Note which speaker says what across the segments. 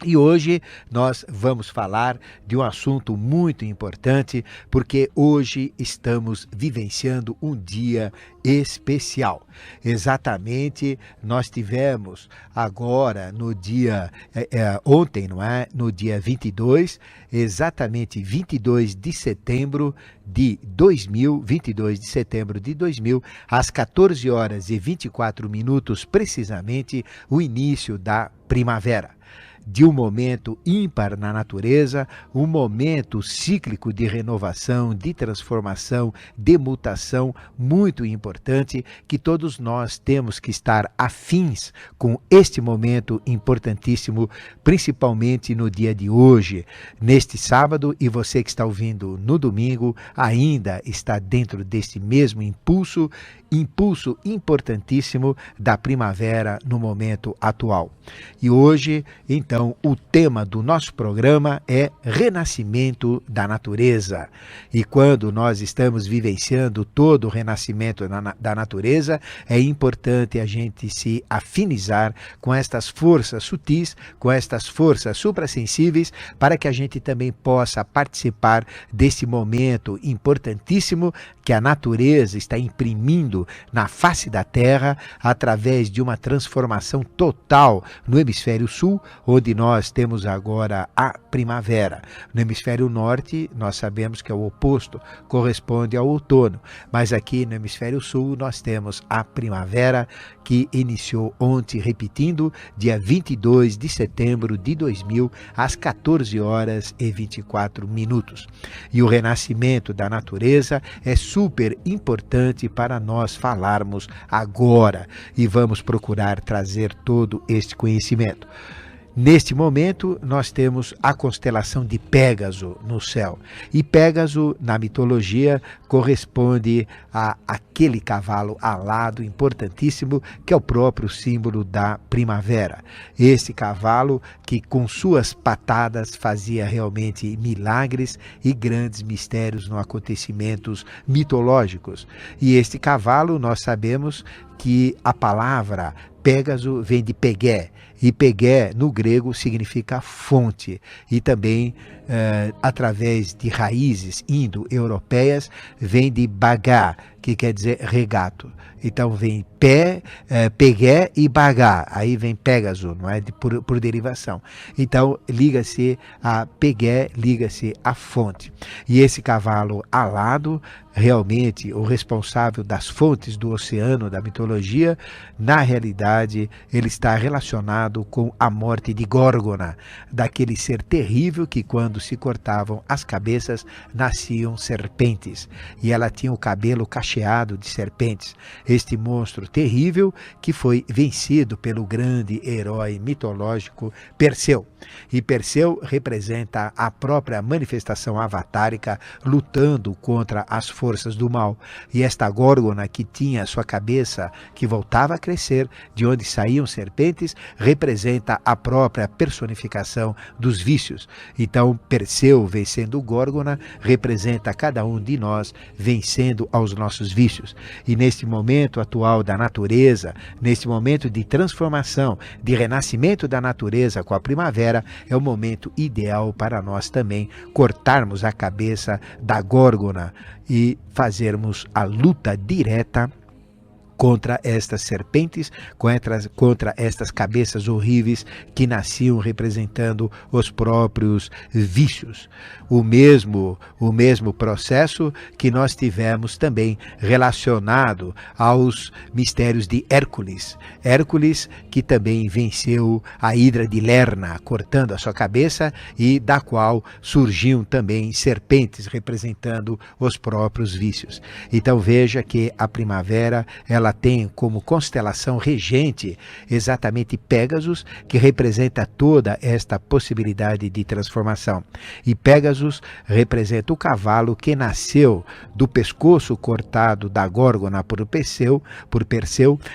Speaker 1: E hoje nós vamos falar de um assunto muito importante, porque hoje estamos vivenciando um dia especial. Exatamente, nós tivemos agora no dia, ontem, não é? No dia 22, exatamente 22 de setembro de 2000, 22 de setembro de 2000, às 14 horas e 24 minutos, precisamente, o início da primavera, de um momento ímpar na natureza, um momento cíclico de renovação, de transformação, de mutação muito importante, que todos nós temos que estar afins com este momento importantíssimo, principalmente no dia de hoje, neste sábado, e você que está ouvindo no domingo ainda está dentro deste mesmo impulso importantíssimo da primavera no momento atual. E hoje, então, o tema do nosso programa é renascimento da natureza. E quando nós estamos vivenciando todo o renascimento da natureza, é importante a gente se afinizar com estas forças sutis, com estas forças suprassensíveis, para que a gente também possa participar desse momento importantíssimo que a natureza está imprimindo na face da Terra através de uma transformação total no hemisfério sul, onde nós temos agora a primavera. No hemisfério norte, nós sabemos que é o oposto, corresponde ao outono, mas aqui no hemisfério sul nós temos a primavera, que iniciou ontem, repetindo, dia 22 de setembro de 2000, às 14 horas e 24 minutos. E o renascimento da natureza é super importante para nós falarmos agora, e vamos procurar trazer todo este conhecimento. Neste momento, nós temos a constelação de Pégaso no céu. E Pégaso, na mitologia, corresponde a aquele cavalo alado importantíssimo, que é o próprio símbolo da primavera. Esse cavalo que, com suas patadas, fazia realmente milagres e grandes mistérios nos acontecimentos mitológicos. E este cavalo, nós sabemos que a palavra Pégaso vem de Pegé, e Pegé no grego significa fonte, e também através de raízes indo-europeias vem de Bagá, que quer dizer regato. Então vem Pegé e Bagá, aí vem Pégaso, não é? Por derivação. Então liga-se a Pegé, liga-se a fonte. E esse cavalo alado, realmente o responsável das fontes do oceano da mitologia, na realidade ele está relacionado com a morte de Górgona, daquele ser terrível que, quando se cortavam as cabeças, nasciam serpentes, e ela tinha o cabelo cacheado de serpentes. Este monstro terrível que foi vencido pelo grande herói mitológico Perseu. E Perseu representa a própria manifestação avatárica lutando contra as forças do mal. E esta Górgona, que tinha sua cabeça que voltava a crescer, de onde saíam serpentes, representa a própria personificação dos vícios. Então Perseu, vencendo Górgona, representa cada um de nós vencendo aos nossos vícios. E neste momento atual da natureza, neste momento de transformação, de renascimento da natureza com a primavera, é o momento ideal para nós também cortarmos a cabeça da Górgona e fazermos a luta direta contra estas serpentes, contra estas cabeças horríveis que nasciam representando os próprios vícios. O mesmo processo que nós tivemos também relacionado aos mistérios de Hércules. Hércules, que também venceu a Hidra de Lerna, cortando a sua cabeça, e da qual surgiam também serpentes representando os próprios vícios. Então veja que a primavera, ela tem como constelação regente exatamente Pégasus, que representa toda esta possibilidade de transformação. E Pégasus representa o cavalo que nasceu do pescoço cortado da Górgona por Perseu,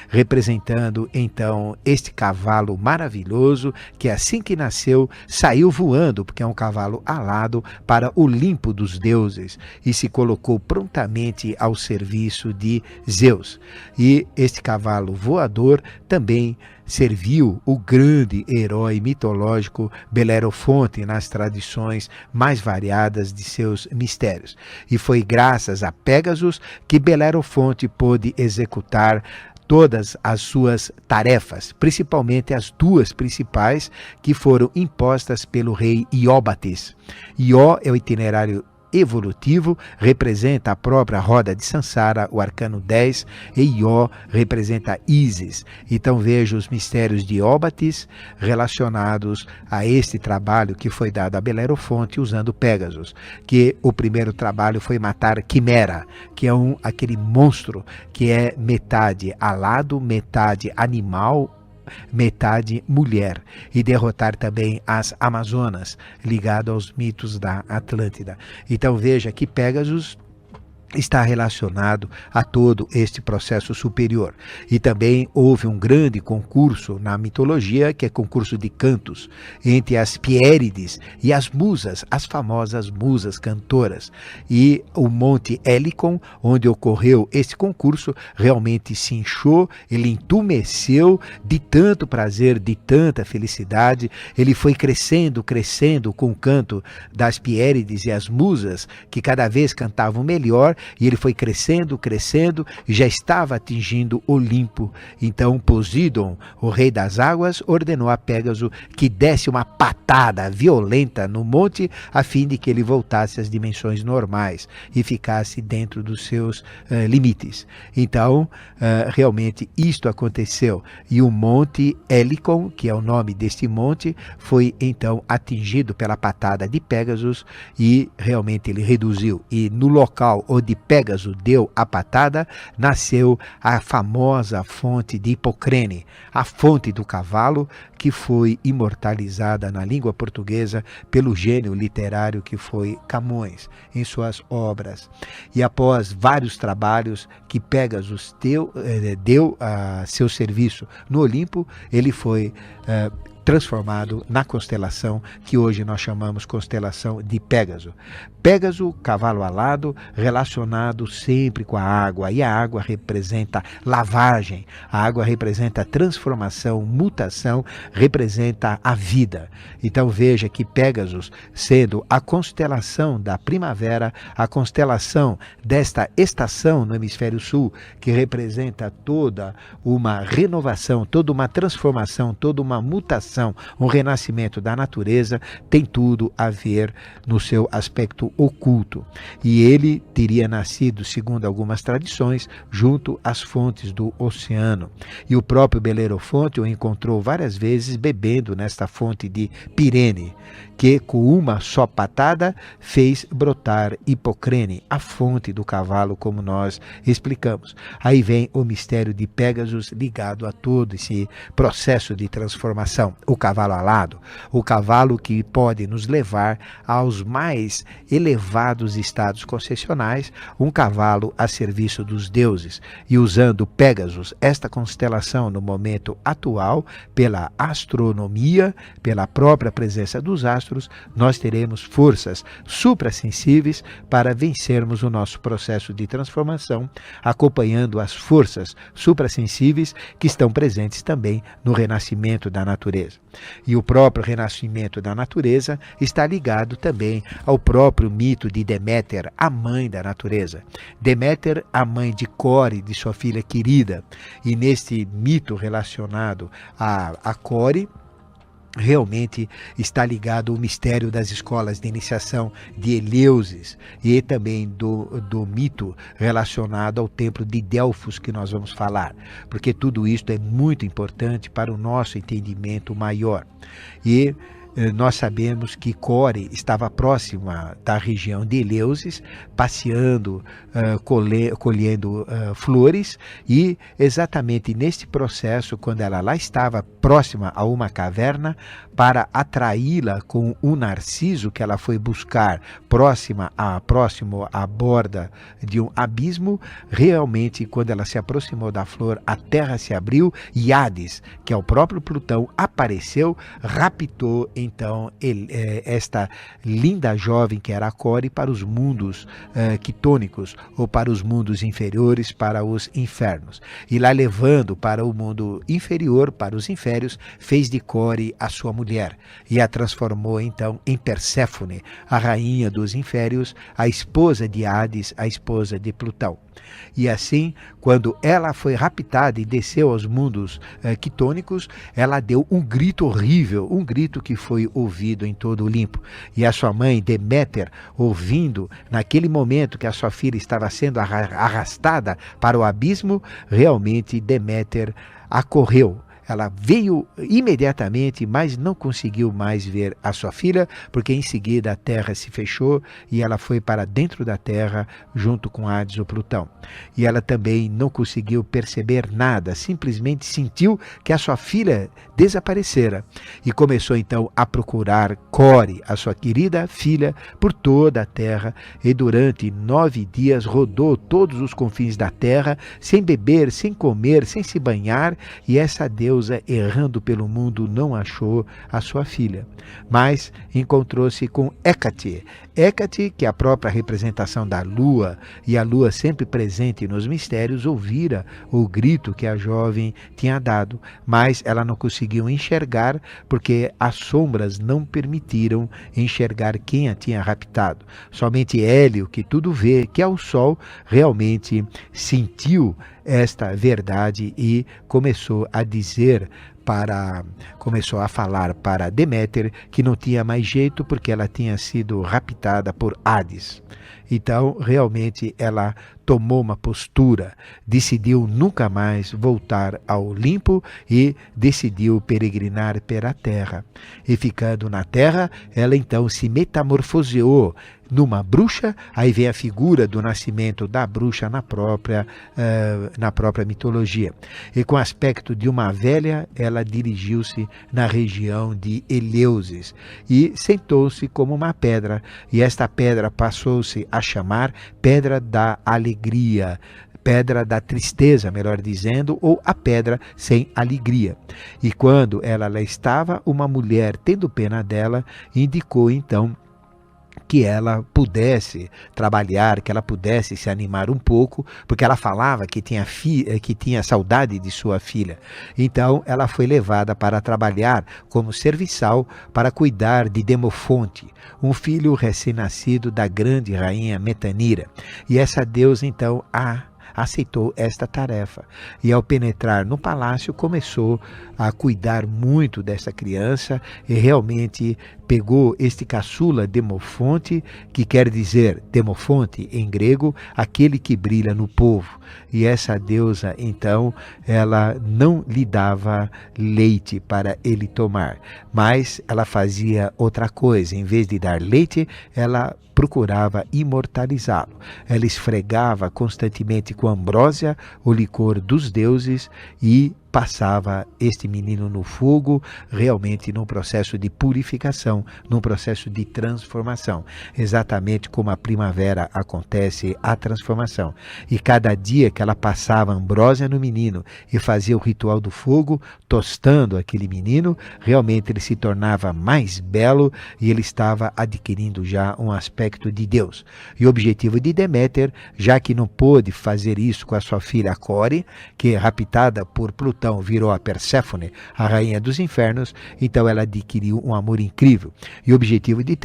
Speaker 1: representando então este cavalo maravilhoso que, assim que nasceu, saiu voando, porque é um cavalo alado, para o Olimpo dos deuses e se colocou prontamente ao serviço de Zeus. E E este cavalo voador também serviu o grande herói mitológico Belerofonte nas tradições mais variadas de seus mistérios. E foi graças a Pégasus que Belerofonte pôde executar todas as suas tarefas, principalmente as duas principais que foram impostas pelo rei Ióbates. Ió é o itinerário evolutivo, representa a própria roda de Sansara, o arcano 10, e Ió representa Ísis. Então veja os mistérios de Ióbates relacionados a este trabalho que foi dado a Belerofonte usando Pégasus, que o primeiro trabalho foi matar Quimera, que é aquele monstro que é metade alado, metade animal, metade mulher, e derrotar também as Amazonas, ligado aos mitos da Atlântida. Então veja que Pégasus está relacionado a todo este processo superior. E também houve um grande concurso na mitologia, que é concurso de cantos, entre as Piérides e as musas, as famosas musas cantoras. E o Monte Helicon, onde ocorreu esse concurso, realmente se inchou, ele entumeceu de tanto prazer, de tanta felicidade. Ele foi crescendo, crescendo com o canto das Piérides e as musas, que cada vez cantavam melhor, e ele foi crescendo, crescendo, e já estava atingindo Olimpo. Então Poseidon, o rei das águas, ordenou a Pégaso que desse uma patada violenta no monte, a fim de que ele voltasse às dimensões normais e ficasse dentro dos seus limites. Então, realmente isto aconteceu. E o Monte Helicon, que é o nome deste monte, foi então atingido pela patada de Pégasus, e realmente ele reduziu. E no local onde Pégaso deu a patada, nasceu a famosa fonte de Hipocrene, a fonte do cavalo, que foi imortalizada na língua portuguesa pelo gênio literário que foi Camões, em suas obras. E após vários trabalhos que Pégasus deu a seu serviço no Olimpo, ele foi transformado na constelação que hoje nós chamamos constelação de Pégaso. Pégaso, cavalo alado, relacionado sempre com a água, e a água representa lavagem, a água representa transformação, mutação, representa a vida. Então veja que Pégasus, sendo a constelação da primavera, a constelação desta estação no hemisfério sul, que representa toda uma renovação, toda uma transformação, toda uma mutação, um renascimento da natureza, tem tudo a ver no seu aspecto oculto. E ele teria nascido, segundo algumas tradições, junto às fontes do oceano. E o próprio Belerofonte o encontrou várias vezes bebendo nesta fonte de Pirene, que com uma só patada fez brotar Hipocrene, a fonte do cavalo, como nós explicamos. Aí vem o mistério de Pégasus ligado a todo esse processo de transformação. O cavalo alado, o cavalo que pode nos levar aos mais elevados estados concessionais, um cavalo a serviço dos deuses. E usando Pégasus, esta constelação no momento atual, pela astronomia, pela própria presença dos astros, nós teremos forças suprassensíveis para vencermos o nosso processo de transformação, acompanhando as forças suprassensíveis que estão presentes também no renascimento da natureza. E o próprio renascimento da natureza está ligado também ao próprio mito de Deméter, a mãe da natureza. Deméter, a mãe de Core, de sua filha querida. E neste mito relacionado a Core, realmente está ligado ao mistério das escolas de iniciação de Eleusis e também do mito relacionado ao templo de Delfos, que nós vamos falar, porque tudo isto é muito importante para o nosso entendimento maior. E nós sabemos que Core estava próxima da região de Eleusis, passeando, colhendo flores, e exatamente neste processo, quando ela lá estava próxima a uma caverna, para atraí-la com um narciso que ela foi buscar próximo à borda de um abismo, realmente quando ela se aproximou da flor, a terra se abriu e Hades, que é o próprio Plutão, apareceu, raptou em então esta linda jovem que era a Core para os mundos quitônicos, ou para os mundos inferiores, para os infernos. E lá levando para o mundo inferior, para os inférios, fez de Core a sua mulher e a transformou então em Perséfone, a rainha dos inférios, a esposa de Hades, a esposa de Plutão. E assim, quando ela foi raptada e desceu aos mundos quitônicos, ela deu um grito horrível, um grito que foi ouvido em todo o Olimpo. E a sua mãe, Deméter, ouvindo, naquele momento que a sua filha estava sendo arrastada para o abismo, realmente Deméter acorreu. Ela veio imediatamente, mas não conseguiu mais ver a sua filha, porque em seguida a terra se fechou e ela foi para dentro da terra junto com Hades ou Plutão. E ela também não conseguiu perceber nada, simplesmente sentiu que a sua filha desaparecera. E começou então a procurar Core, a sua querida filha, por toda a terra, e durante 9 dias rodou todos os confins da terra, sem beber, sem comer, sem se banhar, e essa deusa, errando pelo mundo, não achou a sua filha, mas encontrou-se com Hécate. Hécate, que é a própria representação da lua, e a lua sempre presente nos mistérios, ouvira o grito que a jovem tinha dado, mas ela não conseguiu enxergar, porque as sombras não permitiram enxergar quem a tinha raptado. Somente Hélio, que tudo vê, que é o sol, realmente sentiu esta verdade e começou a falar para Deméter que não tinha mais jeito porque ela tinha sido raptada por Hades. Então, realmente, ela tomou uma postura, decidiu nunca mais voltar ao Olimpo e decidiu peregrinar pela terra. E ficando na terra, ela então se metamorfoseou numa bruxa. Aí vem a figura do nascimento da bruxa na própria mitologia. E com aspecto de uma velha, ela dirigiu-se na região de Eleusis e sentou-se como uma pedra. E esta pedra passou-se a chamar Pedra da Alegria, pedra da tristeza, melhor dizendo, ou a pedra sem alegria. E quando ela lá estava, uma mulher, tendo pena dela, indicou então que ela pudesse trabalhar, que ela pudesse se animar um pouco, porque ela falava que tinha saudade de sua filha. Então ela foi levada para trabalhar como serviçal para cuidar de Demofonte, um filho recém-nascido da grande rainha Metanira. E essa deusa então aceitou esta tarefa e ao penetrar no palácio começou a cuidar muito dessa criança e realmente pegou este caçula Demofonte, que quer dizer Demofonte em grego, aquele que brilha no povo. E essa deusa então, ela não lhe dava leite para ele tomar, mas ela fazia outra coisa. Em vez de dar leite, ela procurava imortalizá-lo. Ela esfregava constantemente com ambrósia o licor dos deuses e passava este menino no fogo, realmente num processo de purificação, num processo de transformação. Exatamente como a primavera acontece a transformação. E cada dia que ela passava ambrósia no menino e fazia o ritual do fogo, tostando aquele menino, realmente ele se tornava mais belo e ele estava adquirindo já um aspecto de Deus. E o objetivo de Deméter, já que não pôde fazer isso com a sua filha Core, que raptada por Plutão virou a Perséfone, a rainha dos infernos, então ela adquiriu um amor incrível. E o objetivo de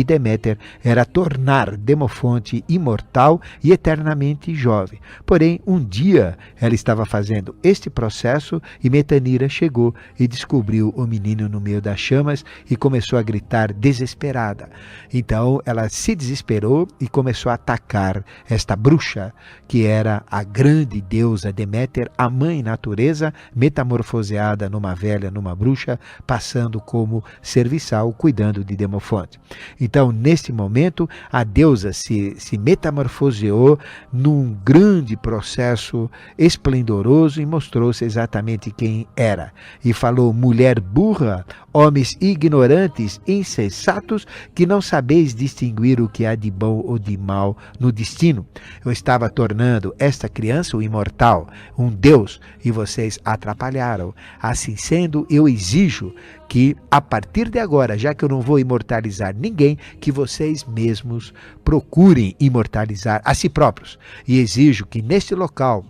Speaker 1: Deméter era tornar Demofonte imortal e eternamente jovem. Porém, um dia ela estava fazendo este processo e Metanira chegou e descobriu o menino no meio das chamas e começou a gritar desesperada. Então ela se desesperou e começou a atacar esta bruxa, que era a grande deusa Deméter, a mãe natureza, metamorfoseada numa velha, numa bruxa, passando como serviçal, cuidando de Demofonte. Então, neste momento, a deusa se metamorfoseou num grande processo esplendoroso e mostrou-se exatamente quem era. E falou: mulher burra, homens ignorantes, insensatos, que não sabeis distinguir o que há de bom ou de mal no destino. Eu estava tornando esta criança o imortal, um Deus, e vocês vocês atrapalharam. Assim sendo, eu exijo que, a partir de agora, já que eu não vou imortalizar ninguém, que vocês mesmos procurem imortalizar a si próprios. E exijo que neste local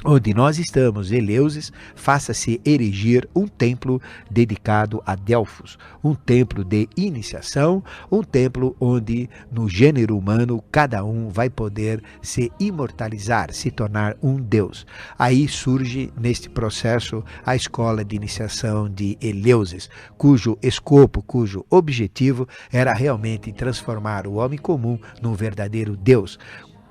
Speaker 1: onde nós estamos, Eleusis, faça-se erigir um templo dedicado a Delfos, um templo de iniciação, um templo onde, no gênero humano, cada um vai poder se imortalizar, se tornar um deus. Aí surge, neste processo, a escola de iniciação de Eleusis, cujo escopo, cujo objetivo era realmente transformar o homem comum num verdadeiro deus,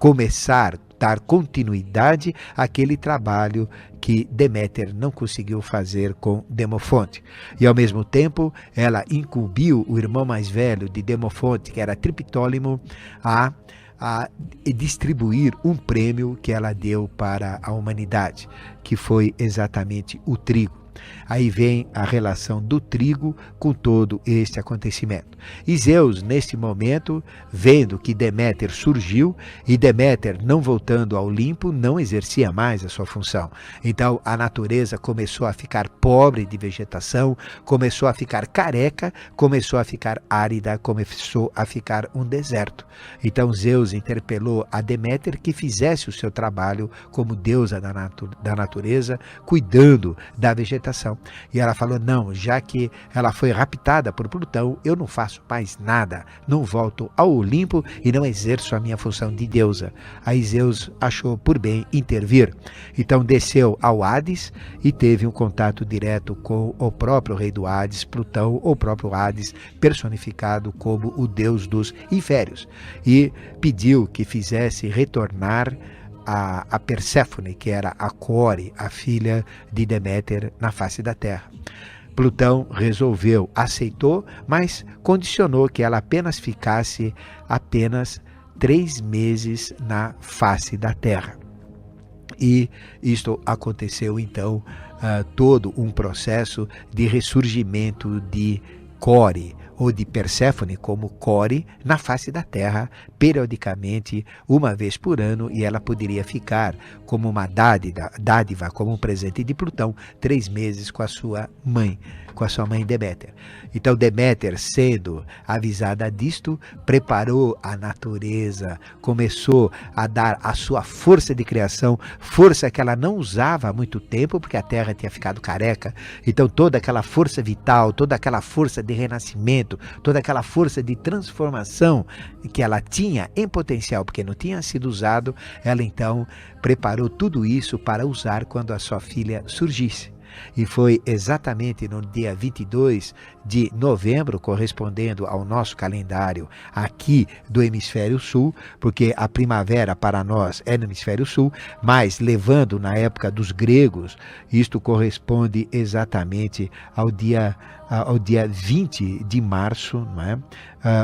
Speaker 1: começar dar continuidade àquele trabalho que Deméter não conseguiu fazer com Demofonte. E ao mesmo tempo, ela incumbiu o irmão mais velho de Demofonte, que era Triptólemo, a distribuir um prêmio que ela deu para a humanidade, que foi exatamente o trigo. Aí vem a relação do trigo com todo este acontecimento. E Zeus, neste momento, vendo que Deméter surgiu, e Deméter, não voltando ao Olimpo, não exercia mais a sua função. Então a natureza começou a ficar pobre de vegetação, começou a ficar careca, começou a ficar árida, começou a ficar um deserto. Então Zeus interpelou a Deméter que fizesse o seu trabalho como deusa da natureza, cuidando da vegetação. E ela falou, não, já que ela foi raptada por Plutão, eu não faço mais nada, não volto ao Olimpo e não exerço a minha função de deusa. Aí Zeus achou por bem intervir. Então desceu ao Hades e teve um contato direto com o próprio rei do Hades, Plutão, o próprio Hades, personificado como o deus dos inférios. E pediu que fizesse retornar a Perséfone, que era a Core, a filha de Deméter, na face da terra. Plutão resolveu, aceitou, mas condicionou que ela apenas ficasse 3 meses na face da terra. E isto aconteceu então, todo um processo de ressurgimento de Core, ou de Perséfone como Core, na face da terra, periodicamente, uma vez por ano, e ela poderia ficar como uma dádiva, como um presente de Plutão, 3 meses com a sua mãe Deméter. Então Deméter, sendo avisada disto, preparou a natureza, começou a dar a sua força de criação, força que ela não usava há muito tempo, porque a terra tinha ficado careca. Então toda aquela força vital, toda aquela força de renascimento, toda aquela força de transformação que ela tinha em potencial, porque não tinha sido usado, ela então preparou tudo isso para usar quando a sua filha surgisse. E foi exatamente no dia 22 de novembro, correspondendo ao nosso calendário aqui do Hemisfério Sul, porque a primavera para nós é no Hemisfério Sul, mas levando na época dos gregos, isto corresponde exatamente ao dia 20 de março, não é?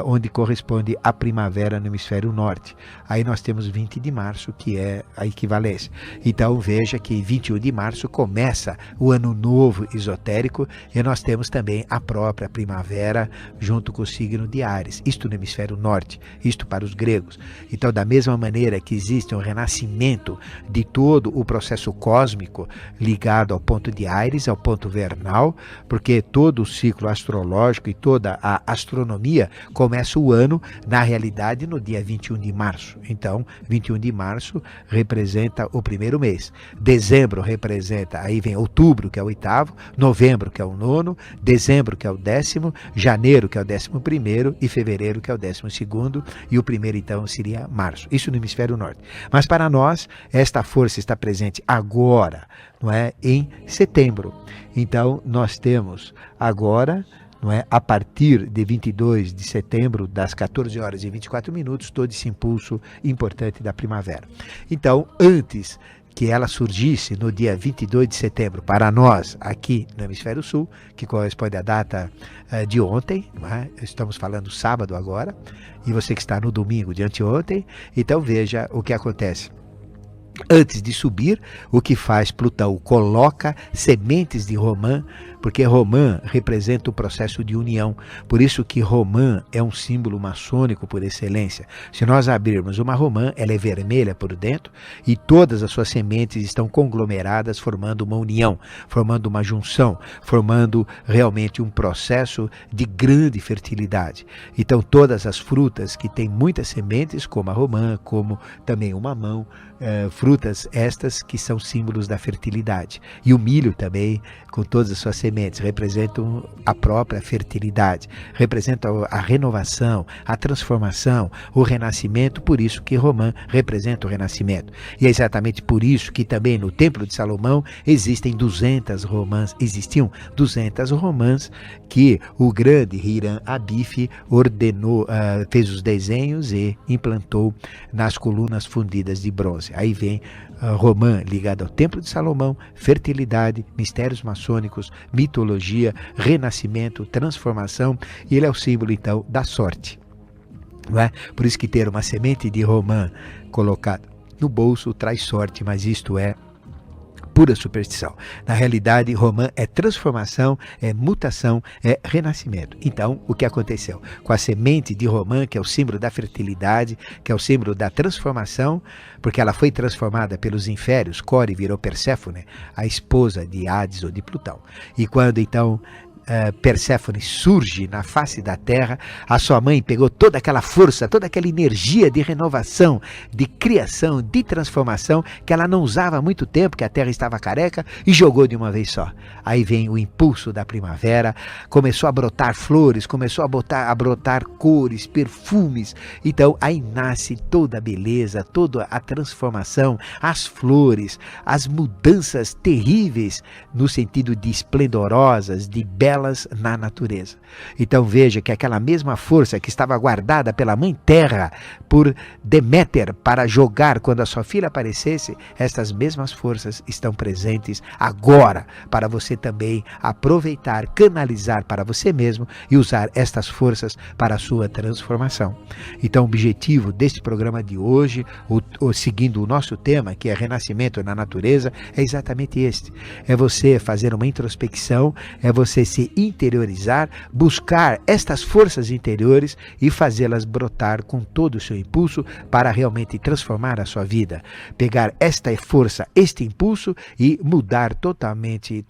Speaker 1: Onde corresponde a primavera no hemisfério norte. Aí nós temos 20 de março, que é a equivalência. Então veja que 21 de março começa o ano novo esotérico e nós temos também a própria primavera junto com o signo de Áries. Isto no hemisfério norte, isto para os gregos. Então da mesma maneira que existe um renascimento de todo o processo cósmico ligado ao ponto de Áries, ao ponto vernal, porque todo o ciclo astrológico e toda a astronomia começa o ano, na realidade, no dia 21 de março. Então, 21 de março representa o primeiro mês. Dezembro representa, aí vem outubro, que é o 8º, novembro, que é o 9º, dezembro, que é o 10º, janeiro, que é o 11º, e fevereiro, que é o 12º, e o primeiro, então, seria março. Isso no hemisfério norte. Mas para nós, esta força está presente agora, não é? Em setembro. Então, nós temos agora, não é? A partir de 22 de setembro, das 14 horas e 24 minutos, todo esse impulso importante da primavera. Então, antes que ela surgisse no dia 22 de setembro, para nós, aqui no Hemisfério Sul, que corresponde à data de ontem, não é? Estamos falando sábado agora, e você que está no domingo de anteontem, então veja o que acontece. Antes de subir, o que faz Plutão? Coloca sementes de romã, porque romã representa o processo de união. Por isso que romã é um símbolo maçônico por excelência. Se nós abrirmos uma romã, ela é vermelha por dentro e todas as suas sementes estão conglomeradas, formando uma união, formando uma junção, formando realmente um processo de grande fertilidade. Então todas as frutas que têm muitas sementes, como a romã, como também o mamão, frutas estas que são símbolos da fertilidade. E o milho também, com todas as suas sementes, representam a própria fertilidade, representam a renovação, a transformação, o renascimento, por isso que romã representa o renascimento. E é exatamente por isso que também no Templo de Salomão existiam 200 romãs que o grande Hiram Abif ordenou, fez os desenhos e implantou nas colunas fundidas de bronze. Aí vem romã ligado ao Templo de Salomão, fertilidade, mistérios maçônicos, mitologia, renascimento, transformação, e ele é o símbolo então da sorte. Não é? Por isso que ter uma semente de romã colocada no bolso traz sorte, mas isto é pura superstição. Na realidade, romã é transformação, é mutação, é renascimento. Então, o que aconteceu? Com a semente de romã, que é o símbolo da fertilidade, que é o símbolo da transformação, porque ela foi transformada pelos inférios, Core virou Perséfone, a esposa de Hades ou de Plutão. E quando então Perséfone surge na face da terra, a sua mãe pegou toda aquela força, toda aquela energia de renovação, de criação, de transformação, que ela não usava há muito tempo, que a terra estava careca, e jogou de uma vez só. Aí vem o impulso da primavera, começou a brotar flores, começou a brotar cores, perfumes. Então aí nasce toda a beleza, toda a transformação, as flores, as mudanças terríveis, no sentido de esplendorosas, de belas na natureza. Então veja que aquela mesma força que estava guardada pela mãe terra por Deméter para jogar quando a sua filha aparecesse, estas mesmas forças estão presentes agora para você também aproveitar, canalizar para você mesmo e usar estas forças para a sua transformação. Então o objetivo deste programa de hoje, seguindo o nosso tema, que é renascimento na natureza, é exatamente este. É você fazer uma introspecção, é você se interiorizar, buscar estas forças interiores e fazê-las brotar com todo o seu impulso para realmente transformar a sua vida. Pegar esta força, este impulso e mudar totalmente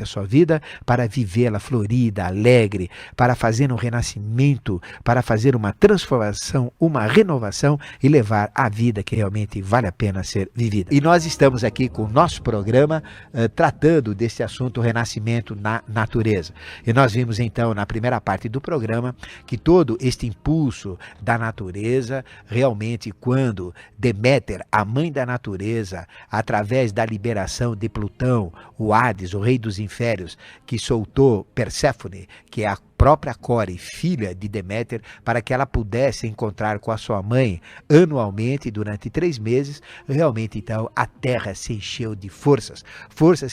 Speaker 1: a sua vida para vivê-la florida, alegre, para fazer um renascimento, para fazer uma transformação, uma renovação e levar a vida que realmente vale a pena ser vivida. E nós estamos aqui com o nosso programa tratando desse assunto, renascimento na natureza. E nós vimos então na primeira parte do programa que todo este impulso da natureza, realmente quando Deméter, a mãe da natureza, através da liberação de Plutão, o Hades, o rei dos inférios, que soltou Perséfone, que é a própria Core, filha de Deméter, para que ela pudesse encontrar com a sua mãe anualmente durante 3 meses, realmente então a terra se encheu de forças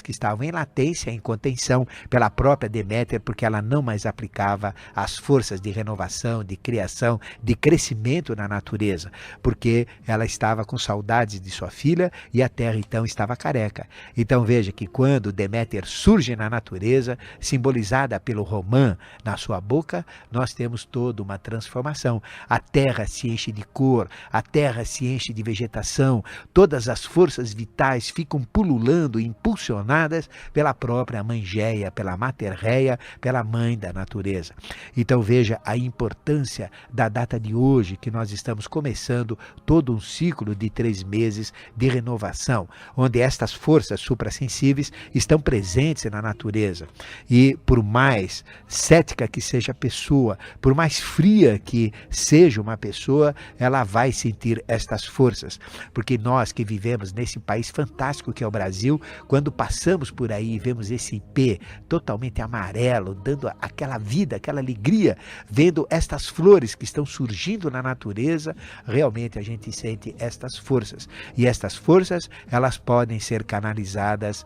Speaker 1: que estavam em latência, em contenção pela própria Deméter, porque ela não mais aplicava as forças de renovação, de criação, de crescimento na natureza, porque ela estava com saudades de sua filha e a terra então estava careca. Então veja que quando Deméter surge na natureza, simbolizada pelo romã na sua boca, nós temos toda uma transformação. A terra se enche de cor, a terra se enche de vegetação, todas as forças vitais ficam pululando, impulsionadas pela própria mãe Geia, pela Mater Reia, pela mãe da natureza. Então veja a importância da data de hoje, que nós estamos começando todo um ciclo de 3 meses de renovação, onde estas forças suprassensíveis estão presentes na natureza. E por mais cética que seja a pessoa, por mais fria que seja uma pessoa, ela vai sentir estas forças. Porque nós que vivemos nesse país fantástico que é o Brasil, quando passamos por aí e vemos esse ipê totalmente amarelo, dando aquela vida, aquela alegria, vendo estas flores que estão surgindo na natureza, realmente a gente sente estas forças. E estas forças, elas podem ser canalizadas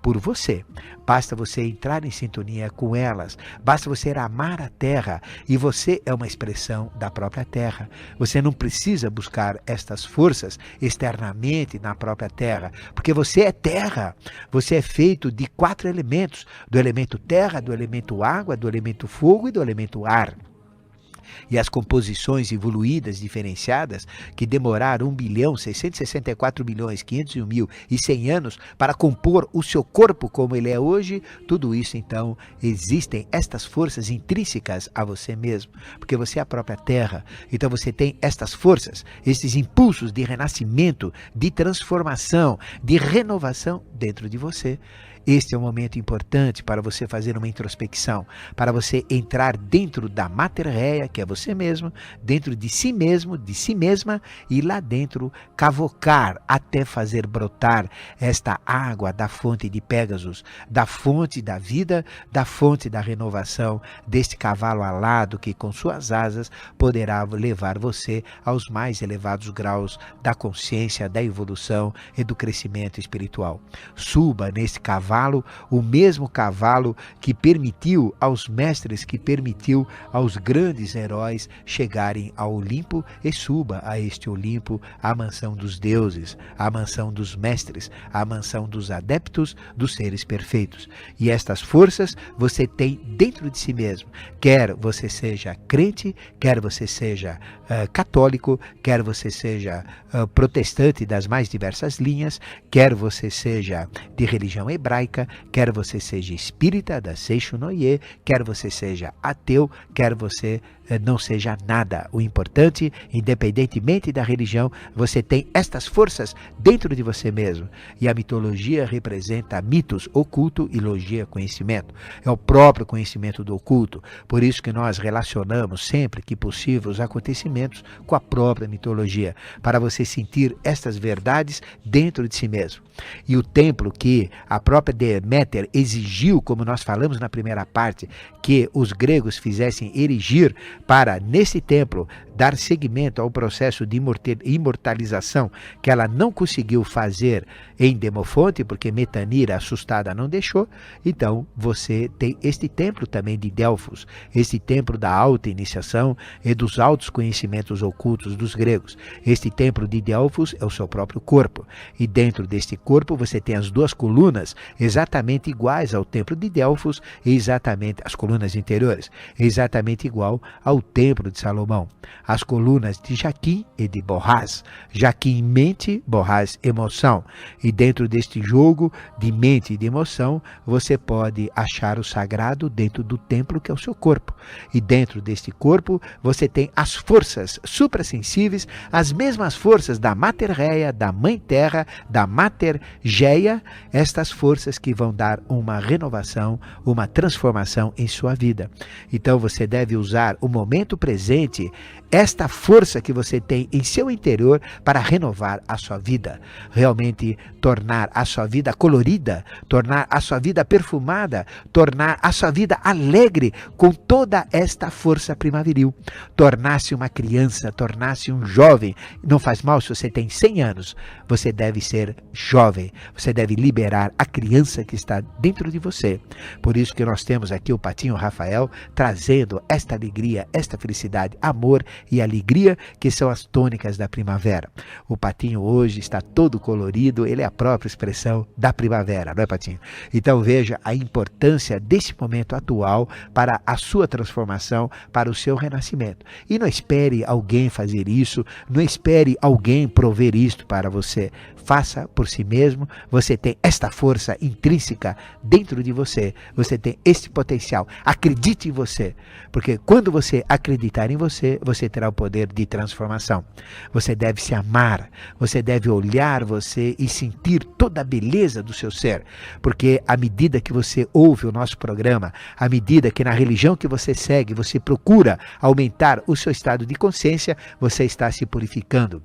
Speaker 1: por você. Basta você entrar em sintonia com elas. Basta você amar a terra. E você é uma expressão da própria terra. Você não precisa buscar estas forças externamente na própria terra. Porque você é terra. Você é feito de 4 elementos. Do elemento terra, do elemento água, do elemento fogo e do elemento ar. E as composições evoluídas, diferenciadas, que demoraram 1.664.501.100 anos para compor o seu corpo como ele é hoje, tudo isso então, existem estas forças intrínsecas a você mesmo, porque você é a própria terra, então você tem estas forças, esses impulsos de renascimento, de transformação, de renovação dentro de você. Este é um momento importante para você fazer uma introspecção, para você entrar dentro da mater réia, que é você mesmo, dentro de si mesmo, de si mesma, e lá dentro cavocar até fazer brotar esta água da fonte de Pégasus, da fonte da vida, da fonte da renovação, deste cavalo alado que com suas asas poderá levar você aos mais elevados graus da consciência, da evolução e do crescimento espiritual. Suba nesse cavalo, o mesmo cavalo que permitiu aos mestres, que permitiu aos grandes heróis chegarem ao Olimpo, e suba a este Olimpo, a mansão dos deuses, a mansão dos mestres, a mansão dos adeptos, dos seres perfeitos. E estas forças você tem dentro de si mesmo, quer você seja crente, quer você seja católico, quer você seja protestante das mais diversas linhas, quer você seja de religião hebraica, quer você seja espírita da Seisho no Ye, quer você seja ateu, quer você não seja nada. O importante, independentemente da religião, você tem estas forças dentro de você mesmo. E a mitologia representa mitos, oculto, e logia, conhecimento. É o próprio conhecimento do oculto. Por isso que nós relacionamos sempre que possível os acontecimentos com a própria mitologia, para você sentir estas verdades dentro de si mesmo. E o templo que a própria Deméter exigiu, como nós falamos na primeira parte, que os gregos fizessem erigir para, nesse templo, dar seguimento ao processo de imortalização que ela não conseguiu fazer em Demofonte, porque Metanira, assustada, não deixou. Então, você tem este templo também de Delfos, este templo da alta iniciação e dos altos conhecimentos ocultos dos gregos. Este templo de Delfos é o seu próprio corpo. E dentro deste corpo você tem as 2 colunas exatamente iguais ao templo de Delfos, e exatamente as colunas interiores, exatamente igual ao templo de Salomão. As colunas de Jaquim e de Boaz. Jaquim, mente, Boaz, emoção. E dentro deste jogo de mente e de emoção, você pode achar o sagrado dentro do templo que é o seu corpo. E dentro deste corpo, você tem as forças suprassensíveis, as mesmas forças da Mater Réia, da Mãe Terra, da Mater Geia, estas forças que vão dar uma renovação, uma transformação em sua vida. Então você deve usar o momento presente, esta força que você tem em seu interior, para renovar a sua vida, realmente tornar a sua vida colorida, tornar a sua vida perfumada, tornar a sua vida alegre com toda esta força primaveril, tornar-se uma criança, tornar-se um jovem. Não faz mal se você tem 100 anos, você deve ser jovem, você deve liberar a criança que está dentro de você. Por isso que nós temos aqui o Patinho Rafael trazendo esta alegria, esta felicidade, amor e alegria, que são as tônicas da primavera. O Patinho hoje está todo colorido, ele é a própria expressão da primavera, não é, Patinho? Então veja a importância desse momento atual para a sua transformação, para o seu renascimento. E não espere alguém fazer isso, não espere alguém prover isto para você. Faça por si mesmo, você tem esta força intrínseca dentro de você, você tem este potencial, acredite em você, porque quando você acreditar em você, você terá o poder de transformação. Você deve se amar, você deve olhar você e sentir toda a beleza do seu ser, porque à medida que você ouve o nosso programa, à medida que na religião que você segue, você procura aumentar o seu estado de consciência, você está se purificando.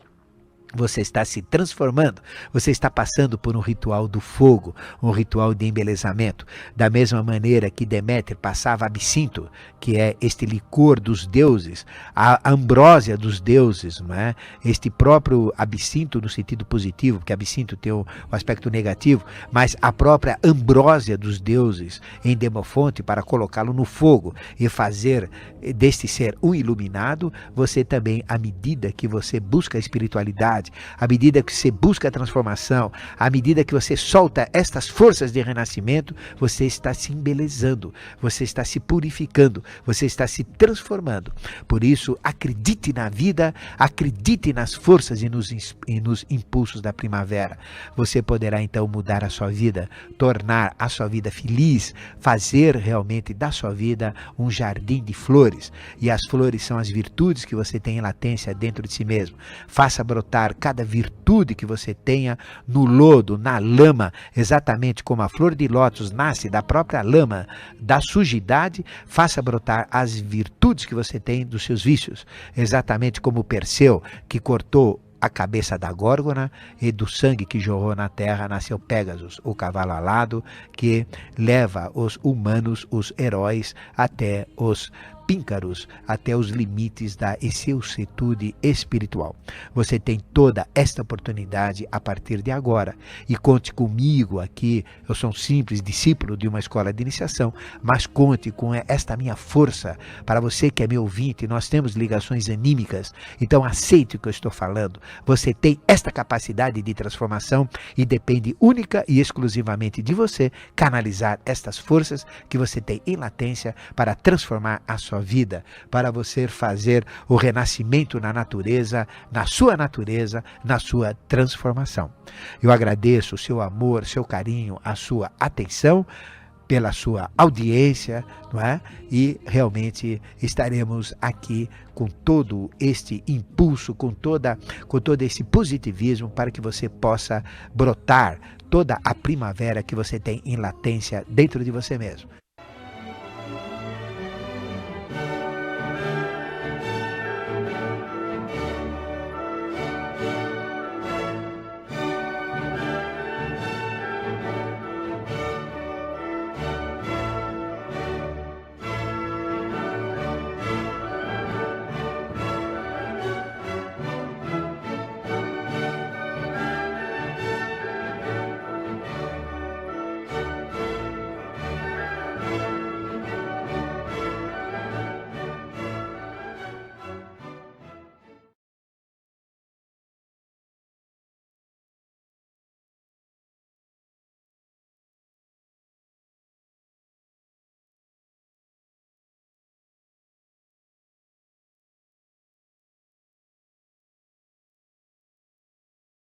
Speaker 1: Você está se transformando, você está passando por um ritual do fogo, um ritual de embelezamento. Da mesma maneira que Deméter passava absinto, que é este licor dos deuses, a ambrósia dos deuses, não é? Este próprio absinto no sentido positivo, porque absinto tem o aspecto negativo, mas a própria ambrósia dos deuses em Demofonte para colocá-lo no fogo e fazer deste ser um iluminado, você também, à medida que você busca a espiritualidade, à medida que você busca a transformação, à medida que você solta estas forças de renascimento, você está se embelezando, você está se purificando, você está se transformando. Por isso, acredite na vida, acredite nas forças e nos impulsos da primavera. Você poderá então mudar a sua vida, tornar a sua vida feliz, fazer realmente da sua vida um jardim de flores. E as flores são as virtudes que você tem em latência dentro de si mesmo. Faça brotar cada virtude que você tenha no lodo, na lama, exatamente como a flor de lótus nasce da própria lama, da sujidade, faça brotar as virtudes que você tem dos seus vícios, exatamente como Perseu, que cortou a cabeça da górgona, e do sangue que jorrou na terra nasceu Pégasus, o cavalo alado, que leva os humanos, os heróis, até os píncaros, até os limites da excelsitude espiritual. Você tem toda esta oportunidade a partir de agora. E conte comigo aqui, eu sou um simples discípulo de uma escola de iniciação, mas conte com esta minha força. Para você que é meu ouvinte, nós temos ligações anímicas, então aceite o que eu estou falando. Você tem esta capacidade de transformação e depende única e exclusivamente de você canalizar estas forças que você tem em latência para transformar a sua vida, para você fazer o renascimento na natureza, na sua transformação. Eu agradeço o seu amor, seu carinho, a sua atenção, pela sua audiência, não é? E realmente estaremos aqui com todo este impulso, com todo esse positivismo para que você possa brotar toda a primavera que você tem em latência dentro de você mesmo.